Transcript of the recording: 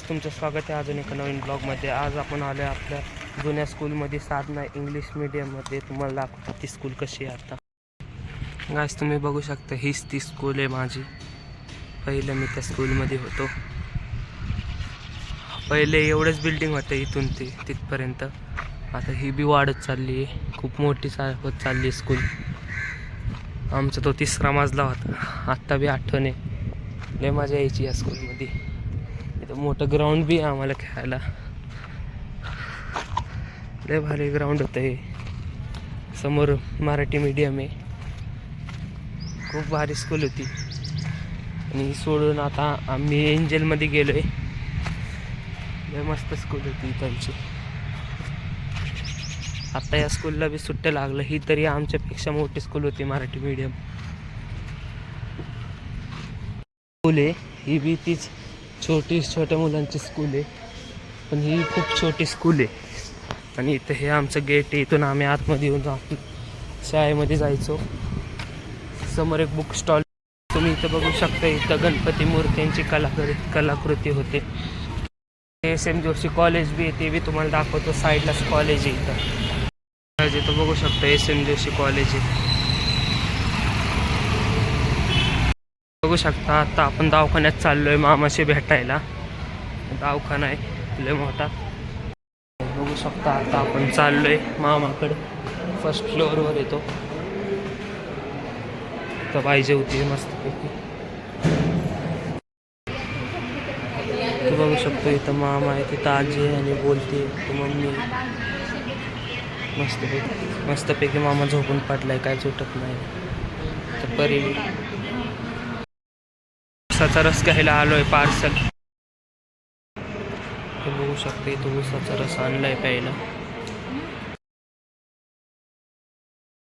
तुमचं स्वागत आहे अजून एका नवीन ब्लॉगमध्ये। आज आपण आलो आहे आपल्या जुन्या स्कूलमध्ये, साधना इंग्लिश मीडियममध्ये। तुम्हाला दाखवतो ती स्कूल कशी आहे आता। गाइस तुम्ही बघू शकता, हीच ती स्कूल आहे माझी। पहिले मी त्या स्कूलमध्ये होतो। पहिले एवढंच बिल्डिंग होतं इथून ते तिथपर्यंत। आता ही बी वाढत चालली आहे, खूप मोठी होत चालली स्कूल। आमचा तो 3रा मजला होता, आत्ता बी आठवण आहे। लय मजा यायची या स्कूलमध्ये। इथं मोठं ग्राउंड बी आहे आम्हाला खेळायला, लय भारी ग्राउंड होतं हे। समोर मराठी मीडियम आहे, खूप भारी स्कूल होती। आणि सोडून आता आम्ही एंजलमध्ये गेलो आहे, लय मस्त स्कूल होती त्यांची। आता या स्कूलला बी सुट्ट्या लागलं, ही तरी आमच्यापेक्षा मोठी स्कूल होती मराठी मीडियम स्कूल आहे। ही बी तीच छोट्या मुलांची स्कूल आहे, पण ही खूप छोटी स्कूल आहे। आणि इथं हे आमचं गेट आहे, इथून आम्ही आतमध्ये येऊन शाळेमध्ये जायचो। समोर एक बुक स्टॉल तुम्ही इथं बघू शकता, इथं गणपती मूर्त्यांची कलाकृती होते। SM जोशी कॉलेज बी आहे, ते बी तुम्हाला दाखवतो। साईडलाच कॉलेज आहे इथं बघू शकता, SM जोशी कॉलेज आहे। बघू शकता आता आपण दवाखान्यात चाललोय मामाशी भेटायला। दवाखाना आहे लय मोठा, बघू शकता। आता आपण चाललोय मामाकडे, फर्स्ट फ्लोअरवर येतो। तर पाहिजे होती मस्तपैकी, तू बघू शकतो। इथं मामा आहे, तिथं आजी आहे आणि बोलते मम्मी। मस्तपैकी मामा झोपून पडलाय, काय सुटत नाही। तर परी उसाचा रस घ्यायला आलोय, पार्सल। बघू शकते, इथं उसाचा रस आणलाय प्यायला।